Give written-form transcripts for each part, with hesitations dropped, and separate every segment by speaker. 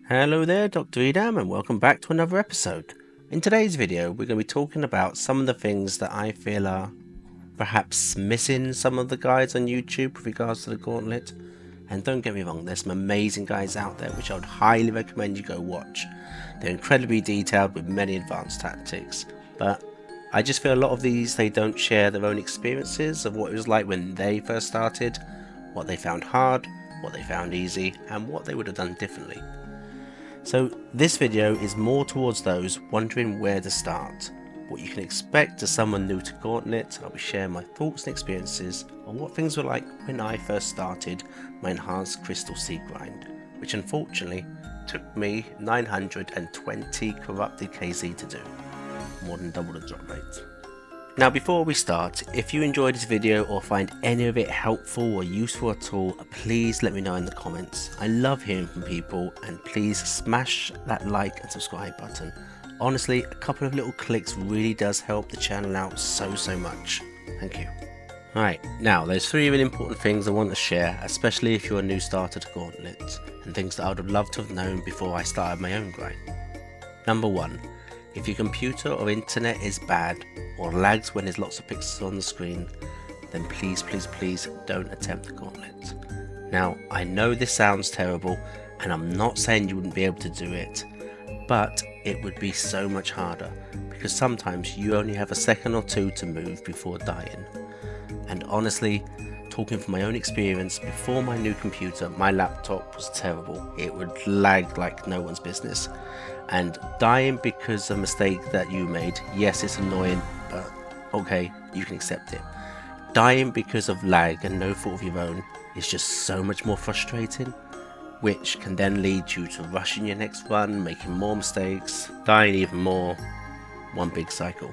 Speaker 1: Hello there, Dr. Edam, and welcome back to another episode. In today's video, we're going to be talking about some of the things that I feel are perhaps missing some of the guides on YouTube with regards to the Gauntlet. And don't get me wrong, there's some amazing guides out there which I would highly recommend you go watch. They're incredibly detailed with many advanced tactics, but I just feel a lot of these, they don't share their own experiences of what it was like when they first started, what they found hard, what they found easy, and what they would have done differently. So this video is more towards those wondering where to start, what you can expect as someone new to Gauntlet. I'll be sharing my thoughts and experiences on what things were like when I first started my enhanced Crystal Seed grind, which unfortunately took me 920 corrupted KZ to do, more than double the drop rate. Now before we start, if you enjoyed this video or find any of it helpful or useful at all, please let me know in the comments. I love hearing from people, and please smash that like and subscribe button. Honestly, a couple of little clicks really does help the channel out so much. Thank you. Alright, now there's three really important things I want to share, especially if you're a new starter to Gauntlet, and things that I would have loved to have known before I started my own grind. Number 1. If your computer or internet is bad or lags when there's lots of pixels on the screen, then please don't attempt the Gauntlet. Now, I know this sounds terrible, and I'm not saying you wouldn't be able to do it, but it would be so much harder, because sometimes you only have a second or two to move before dying. And honestly, talking from my own experience, before my new computer, my laptop was terrible. It would lag like no one's business. And dying because of a mistake that you made, yes, it's annoying, but okay, you can accept it. Dying because of lag and no fault of your own is just so much more frustrating, which can then lead you to rushing your next run, making more mistakes, dying even more. One big cycle.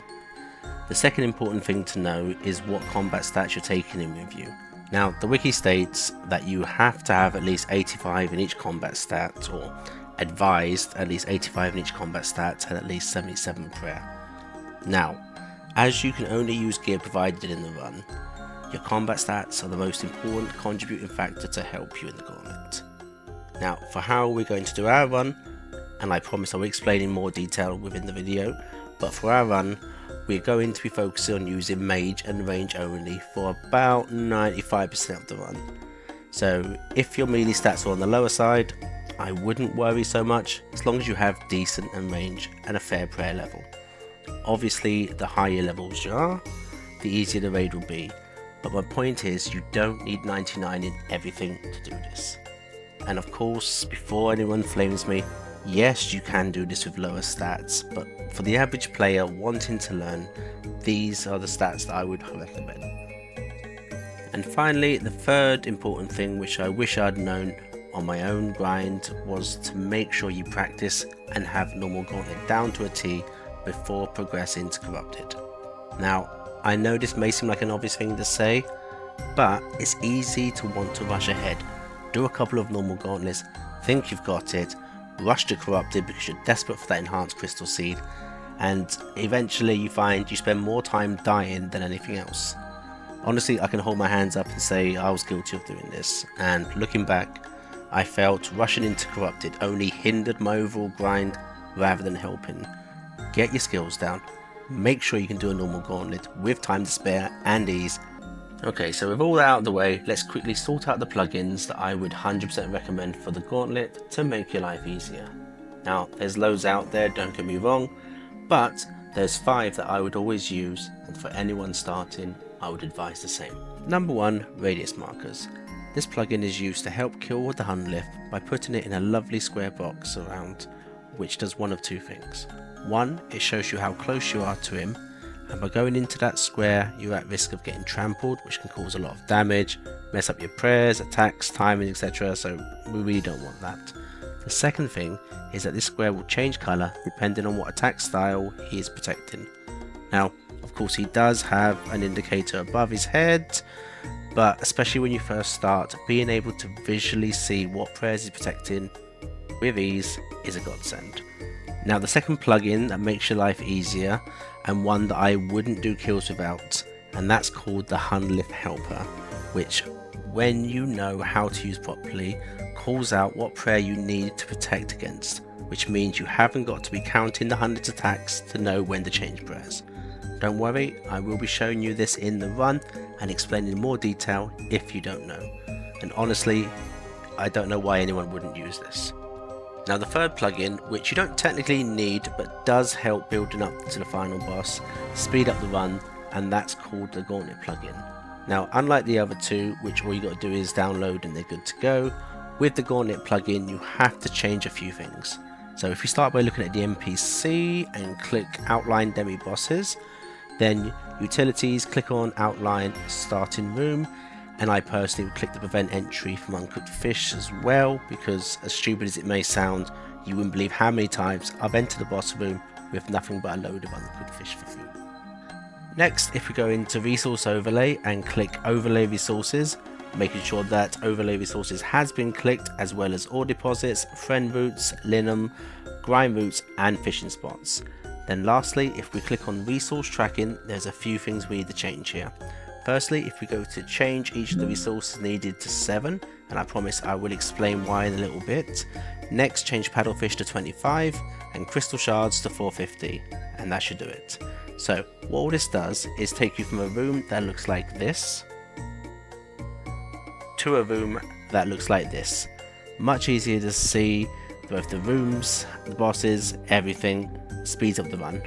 Speaker 1: The second important thing to know is what combat stats you're taking in with you. Now, the wiki states that you have to have at least 85 in each combat stat, or advised at least 85 in each combat stat and at least 77 prayer. Now, as you can only use gear provided in the run, your combat stats are the most important contributing factor to help you in the Gauntlet. Now, for how we're going to do our run, and I promise I will explain in more detail within the video, but for our run, we're going to be focusing on using mage and range only for about 95% of the run. So if your melee stats are on the lower side, I wouldn't worry so much, as long as you have decent and range and a fair prayer level. Obviously, the higher levels you are, the easier the raid will be, but my point is you don't need 99 in everything to do this. And of course, before anyone flames me, yes, you can do this with lower stats, but for the average player wanting to learn, these are the stats that I would recommend. And finally, the third important thing which I wish I'd known on my own grind was to make sure you practice and have normal Gauntlet down to a T before progressing to corrupted. Now, I know this may seem like an obvious thing to say, but it's easy to want to rush ahead, do a couple of normal Gauntlets, think you've got it, rush to corrupted because you're desperate for that enhanced Crystal Seed, and eventually you find you spend more time dying than anything else. Honestly, I can hold my hands up and say I was guilty of doing this, and looking back, I felt rushing into corrupted only hindered my overall grind rather than helping. Get your skills down, make sure you can do a normal Gauntlet with time to spare and ease. Okay, so with all that out of the way, let's quickly sort out the plugins that I would 100% recommend for the Gauntlet to make your life easier. Now, there's loads out there, don't get me wrong, but there's 5 that I would always use, and for anyone starting, I would advise the same. Number 1, radius markers. This plugin is used to help kill with the Hunlift by putting it in a lovely square box around, which does one of two things. One, it shows you how close you are to him, and by going into that square you're at risk of getting trampled, which can cause a lot of damage, mess up your prayers, attacks, timing, etc, so we really don't want that. The second thing is that this square will change colour depending on what attack style he is protecting. Now, of course he does have an indicator above his head, but especially when you first start, being able to visually see what prayers he's protecting with ease is a godsend. Now, the second plugin that makes your life easier, and one that I wouldn't do kills without, and that's called the Hunlift Helper, which, when you know how to use properly, pulls out what prayer you need to protect against, which means you haven't got to be counting the hundreds of attacks to know when to change prayers. Don't worry, I will be showing you this in the run and explaining in more detail if you don't know. And honestly, I don't know why anyone wouldn't use this. Now the third plugin, which you don't technically need but does help building up to the final boss, speed up the run, and that's called the Gauntlet plugin. Now unlike the other two, which all you got to do is download and they're good to go, with the Gauntlet plugin you have to change a few things. So if you start by looking at the NPC and click Outline Demi Bosses, then Utilities, click on Outline Starting Room, and I personally would click to prevent entry from uncooked fish as well, because as stupid as it may sound, you wouldn't believe how many times I've entered the boss room with nothing but a load of uncooked fish for food. Next, if we go into Resource Overlay and click Overlay Resources, making sure that Overlay Resources has been clicked, as well as ore deposits, friend routes, linum, grind routes and fishing spots. Then lastly, if we click on Resource Tracking, there's a few things we need to change here. Firstly, if we go to change each of the resources needed to 7, and I promise I will explain why in a little bit. Next, change paddlefish to 25 and crystal shards to 450, and that should do it. So what all this does is take you from a room that looks like this to a room that looks like this. Much easier to see both the rooms, the bosses, everything, speeds up the run.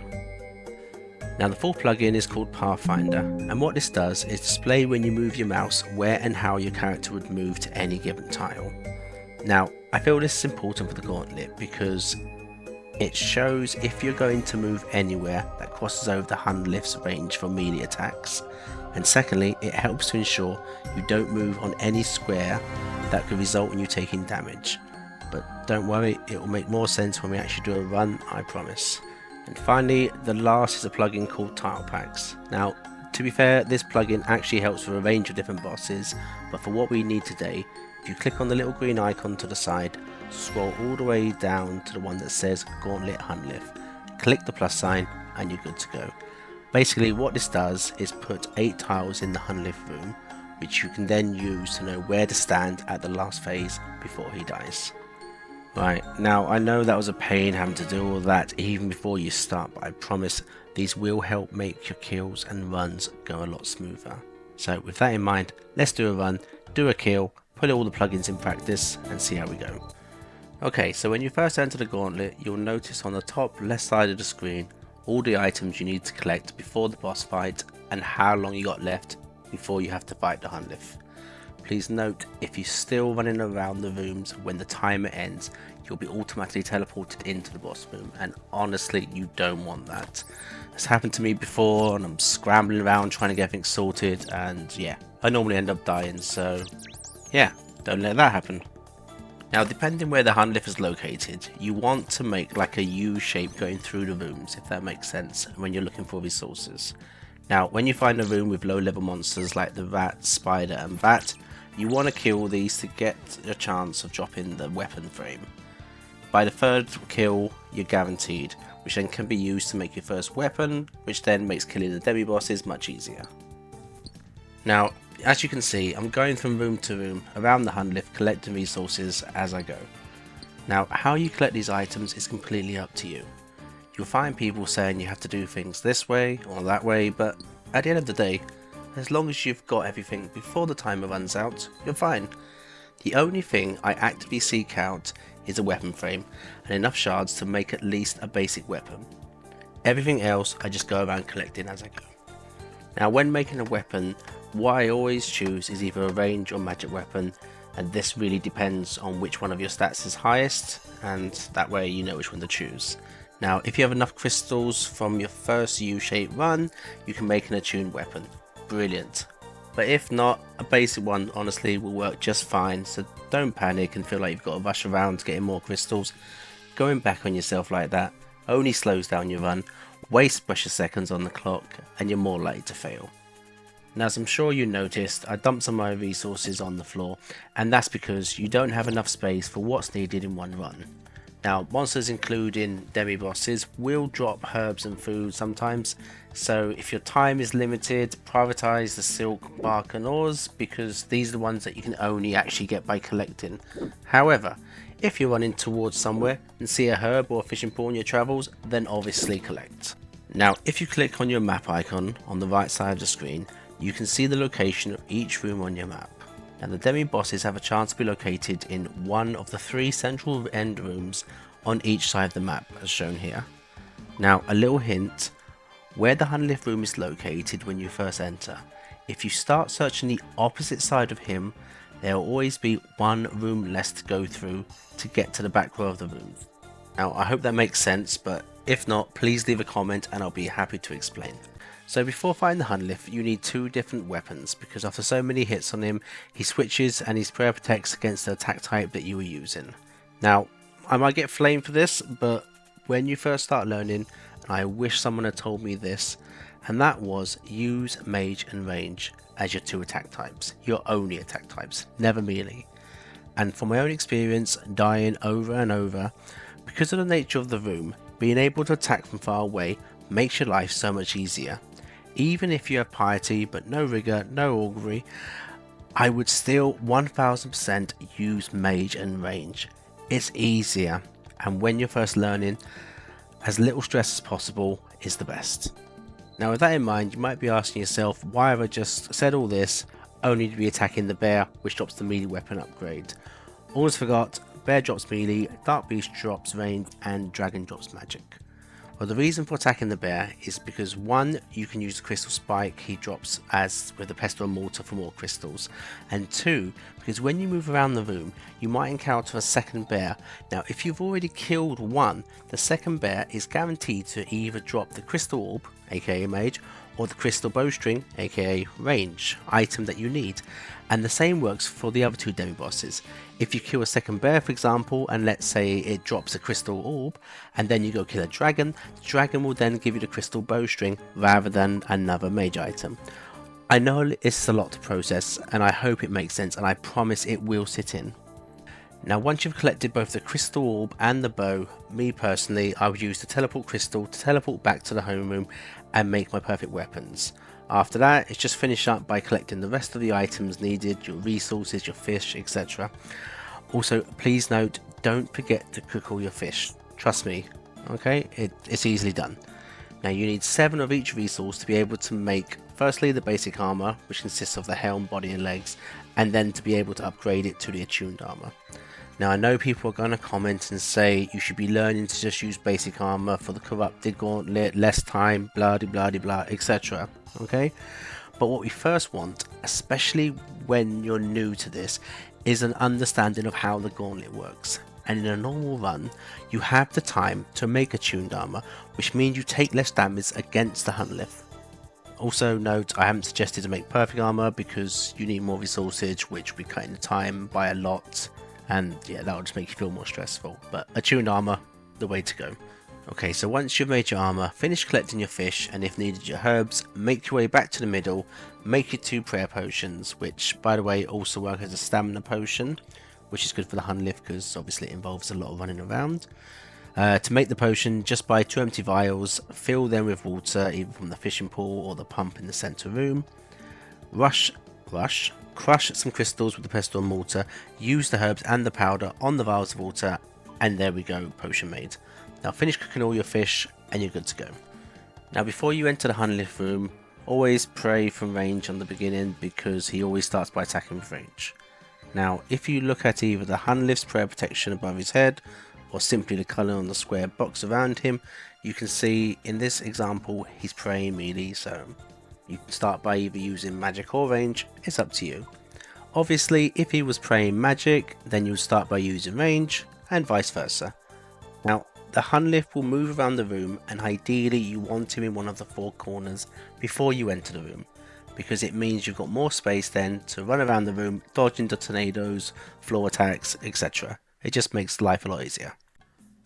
Speaker 1: Now the fourth plugin is called Pathfinder, and what this does is display when you move your mouse where and how your character would move to any given tile. Now I feel this is important for the Gauntlet because it shows if you're going to move anywhere that crosses over the Hunlift's range for melee attacks, and secondly it helps to ensure you don't move on any square that could result in you taking damage. But don't worry, it will make more sense when we actually do a run, I promise. And finally, the last is a plugin called Tile Packs. Now, to be fair, this plugin actually helps for a range of different bosses, but for what we need today, if you click on the little green icon to the side, scroll all the way down to the one that says Gauntlet Hunlift, click the plus sign, and you're good to go. Basically, what this does is put 8 tiles in the Hunlift room, which you can then use to know where to stand at the last phase before he dies. Right, now I know that was a pain having to do all that even before you start, but I promise these will help make your kills and runs go a lot smoother. So with that in mind, let's do a run, do a kill, put all the plugins in practice and see how we go. Okay, so when you first enter the Gauntlet, you'll notice on the top left side of the screen all the items you need to collect before the boss fight and how long you got left before you have to fight the Hunlift. Please note, if you're still running around the rooms when the timer ends, you'll be automatically teleported into the boss room, and honestly you don't want that. It's happened to me before and I'm scrambling around trying to get things sorted, and yeah, I normally end up dying, so yeah, don't let that happen. Now depending where the Hunlift is located, you want to make like a U shape going through the rooms, if that makes sense, when you're looking for resources. Now when you find a room with low level monsters like the rat, spider and bat, you want to kill these to get a chance of dropping the weapon frame. By the third kill you're guaranteed, which then can be used to make your first weapon, which then makes killing the demi bosses much easier. Now as you can see, I'm going from room to room around the Hunlift collecting resources as I go. Now how you collect these items is completely up to you. You'll find people saying you have to do things this way or that way, but at the end of the day, as long as you've got everything before the timer runs out, you're fine. The only thing I actively seek out is a weapon frame and enough shards to make at least a basic weapon. Everything else I just go around collecting as I go. Now when making a weapon, what I always choose is either a range or magic weapon, and this really depends on which one of your stats is highest, and that way you know which one to choose. Now if you have enough crystals from your first U-shaped run, you can make an attuned weapon. Brilliant. But if not, a basic one honestly will work just fine, so don't panic and feel like you've got to rush around getting more crystals. Going back on yourself like that only slows down your run, wastes precious seconds on the clock, and you're more likely to fail. Now as I'm sure you noticed, I dumped some of my resources on the floor, and that's because you don't have enough space for what's needed in one run. Now, monsters including demi-bosses will drop herbs and food sometimes, so if your time is limited, prioritize the silk, bark and ores, because these are the ones that you can only actually get by collecting. However, if you're running towards somewhere and see a herb or a fishing pool in your travels, then obviously collect. Now, if you click on your map icon on the right side of the screen, you can see the location of each room on your map. Now, the demi-bosses have a chance to be located in one of the 3 central end rooms on each side of the map, as shown here. Now, a little hint, where the Hunlift room is located when you first enter, if you start searching the opposite side of him, there will always be one room less to go through to get to the back row of the room. Now, I hope that makes sense, but if not, please leave a comment and I'll be happy to explain. So before fighting the Hunlift, you need 2 different weapons, because after so many hits on him, he switches and his prayer protects against the attack type that you were using. Now, I might get flamed for this, but when you first start learning, I wish someone had told me this, and that was use mage and range as your 2 attack types, your only attack types, never melee. And from my own experience, dying over and over, because of the nature of the room, being able to attack from far away makes your life so much easier. Even if you have piety but no rigor, no augury, I would still 1000% use mage and range. It's easier, and when you're first learning, as little stress as possible is the best. Now, with that in mind, you might be asking yourself, why have I just said all this only to be attacking the bear, which drops the melee weapon upgrade? Almost forgot, bear drops melee, dark beast drops range, and dragon drops magic. Well, the reason for attacking the bear is because 1, you can use the crystal spike he drops as with the pestle and mortar for more crystals, and 2, because when you move around the room you might encounter a second bear. Now, if you've already killed one, the second bear is guaranteed to either drop the crystal orb, aka mage, or the crystal bowstring, aka range, item that you need. And the same works for the other 2 demi-bosses. If you kill a second bear, for example, and let's say it drops a crystal orb, and then you go kill a dragon, the dragon will then give you the crystal bowstring rather than another mage item. I know it's a lot to process, and I hope it makes sense, and I promise it will sit in. Now, once you've collected both the crystal orb and the bow, me personally, I would use the teleport crystal to teleport back to the home room and make my perfect weapons. After that, it's just finish up by collecting the rest of the items needed, your resources, your fish, etc. Also, please note, don't forget to cook all your fish. Trust me, okay? It's easily done. Now, you need 7 of each resource to be able to make, firstly, the basic armor, which consists of the helm, body and legs, and then to be able to upgrade it to the attuned armor. Now, I know people are going to comment and say you should be learning to just use basic armor for the corrupted gauntlet, less time, blah de blah de blah, etc. Okay? But what we first want, especially when you're new to this, is an understanding of how the gauntlet works. And in a normal run, you have the time to make attuned armor, which means you take less damage against the Hunlift. Also note, I haven't suggested to make perfect armor because you need more resources, which will be cutting the time by a lot. And yeah, that will just make you feel more stressful. But attuned armor, the way to go. Okay, so once you've made your armor, finish collecting your fish, and if needed your herbs, make your way back to the middle, make your 2 prayer potions, which by the way also work as a stamina potion, which is good for the Hunlift because obviously it involves a lot of running around. To make the potion, just buy 2 empty vials, fill them with water either from the fishing pool or the pump in the center room. Crush some crystals with the pestle and mortar, use the herbs and the powder on the vials of water, and there we go, potion made. Now finish cooking all your fish and you're good to go. Now before you enter the Hunlift room, always pray from range on the beginning because he always starts by attacking with range. Now if you look at either the Hunlift's prayer protection above his head or simply the colour on the square box around him, you can see in this example he's praying melee, so you can start by either using magic or range, it's up to you. Obviously, if he was praying magic, then you would start by using range, and vice versa. Now, the Hunlift will move around the room, and ideally you want him in one of the 4 corners before you enter the room, because it means you've got more space then to run around the room, dodging the tornadoes, floor attacks, etc. It just makes life a lot easier.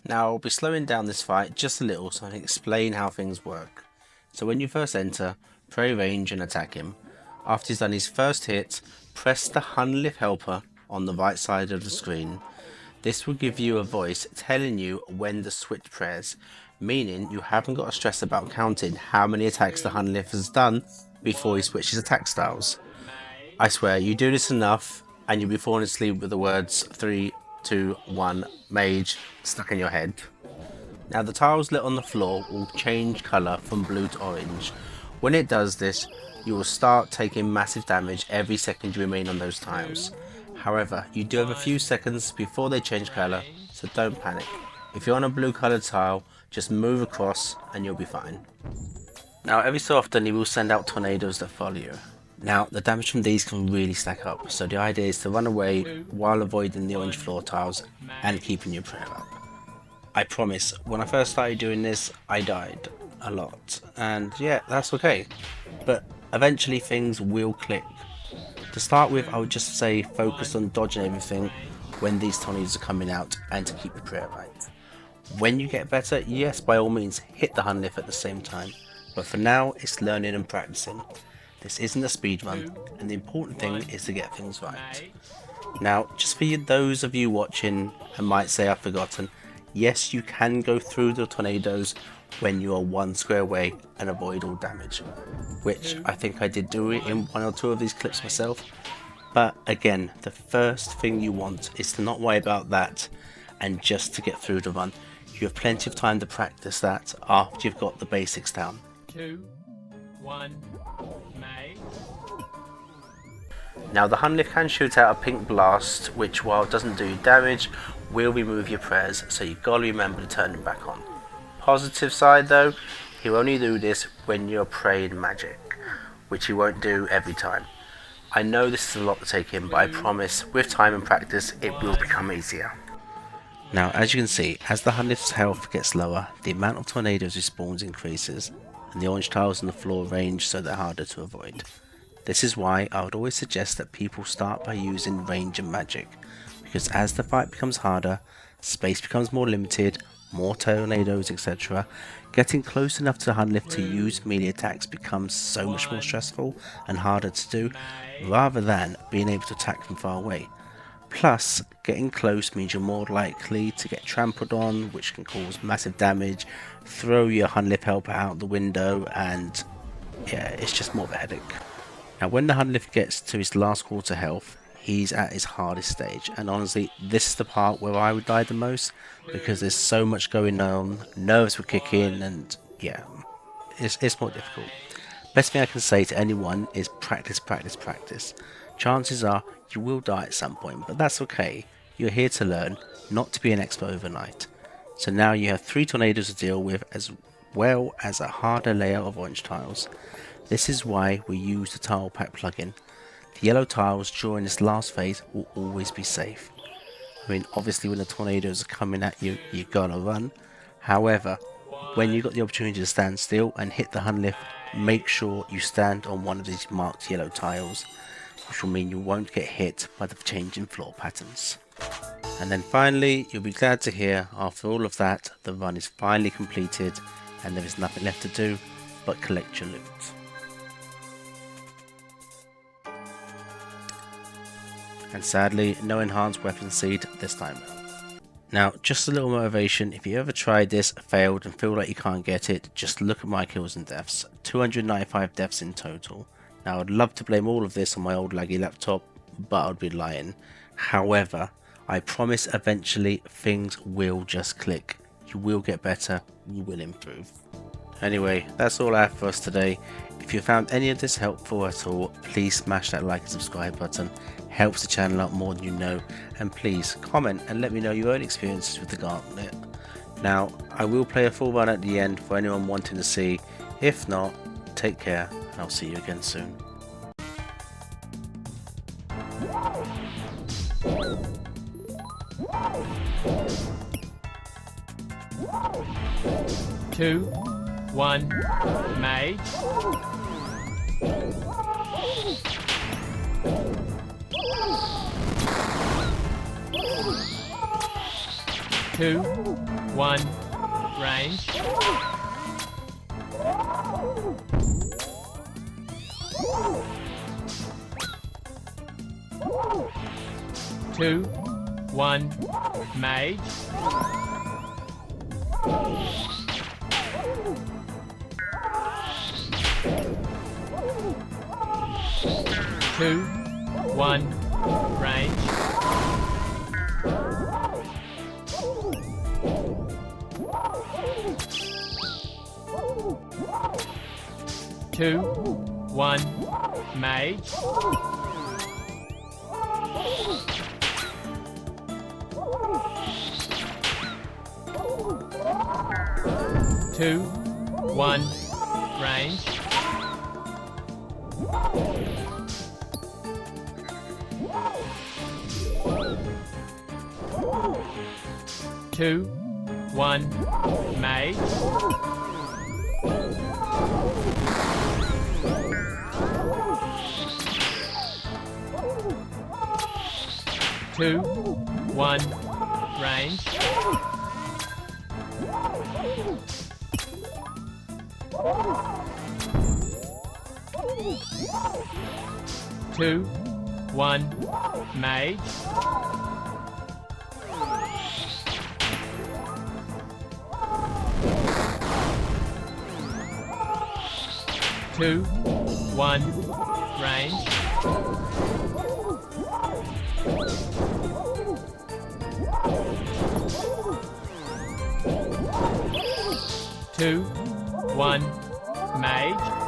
Speaker 1: Now, I'll be slowing down this fight just a little so I can explain how things work. So when you first enter, pray range and attack him. After he's done his first hit, press the Hunlift helper on the right side of the screen. This will give you a voice telling you when to switch prayers, meaning you haven't got to stress about counting how many attacks the Hunlift has done before he switches attack styles. I swear, you do this enough and you'll be falling asleep with the words 3, 2, 1, mage stuck in your head. Now the tiles lit on the floor will change colour from blue to orange. When it does this, you will start taking massive damage every second you remain on those tiles. However, you do have a few seconds before they change colour, so don't panic. If you're on a blue coloured tile, just move across and you'll be fine. Now every so often he will send out tornadoes that follow you. Now the damage from these can really stack up, so the idea is to run away while avoiding the orange floor tiles and keeping your prayer up. I promise, when I first started doing this, I died a lot, and yeah, that's okay, but eventually things will click. To start with, I would just say focus on dodging everything when these tornadoes are coming out and to keep your prayer right. When you get better, yes, by all means hit the Hunlift at the same time, but for now it's learning and practicing. This isn't a speed run, and the important thing is to get things right. Now, just for those of you watching and might say I've forgotten, yes, you can go through the tornadoes when you are 1 square away and avoid all damage, which I think I did do it in 1 or 2 of these clips myself. But again, the first thing you want is to not worry about that and just to get through the run. You have plenty of time to practice that after you've got the basics down.
Speaker 2: 2, 1, May.
Speaker 1: Now the Hunlift can shoot out a pink blast, which while it doesn't do you damage, will remove your prayers, so you've got to remember to turn them back on. Positive side though, he'll only do this when you're praying magic, which he won't do every time. I know this is a lot to take in, but I promise with time and practice it will become easier. Now as you can see, as the Hunlift's health gets lower, the amount of tornadoes he spawns increases, and the orange tiles on the floor range so they're harder to avoid. This is why I would always suggest that people start by using range and magic, because as the fight becomes harder, space becomes more limited, more tornadoes, etc. Getting close enough to the Hunlift to use melee attacks becomes so much more stressful and harder to do, rather than being able to attack from far away. Plus, getting close means you're more likely to get trampled on, which can cause massive damage, throw your Hunlift helper out the window, and yeah, it's just more of a headache. Now when the Hunlift gets to his last quarter health, he's at his hardest stage, and honestly this is the part where I would die the most, because there's so much going on, nerves will kick in, and yeah, it's more difficult. Best thing I can say to anyone is practice, practice, practice. Chances are you will die at some point, but that's okay. You're here to learn, not to be an expert overnight. So now you have 3 tornadoes to deal with, as well as a harder layer of orange tiles. This is why we use the tile pack plugin. The yellow tiles during this last phase will always be safe. I mean, obviously when the tornadoes are coming at you, you gotta run. However, when you got the opportunity to stand still and hit the Hunlift, make sure you stand on one of these marked yellow tiles, which will mean you won't get hit by the changing floor patterns. And then finally, you'll be glad to hear, after all of that, the run is finally completed and there is nothing left to do but collect your loot. And sadly, no enhanced weapon seed this time around. Now, just a little motivation, if you ever tried this, failed and feel like you can't get it, just look at my kills and deaths. 295 deaths in total. Now I'd love to blame all of this on my old laggy laptop, but I'd be lying. However, I promise eventually things will just click. You will get better, you will improve. Anyway, that's all I have for us today. If you found any of this helpful at all, please smash that like and subscribe button. Helps the channel out more than you know, and please comment and let me know your own experiences with the Gauntlet. Now, I will play a full run at the end for anyone wanting to see. If not, take care and I'll see you again soon.
Speaker 2: Two, 1, mage. 2, 1, range. 2, 1 mage. 2 1 range. 2 1 mage. 2 1 range. 2 1 mage. 2 1 range. 2 1 mage. 2 1 range. 2 1 mage.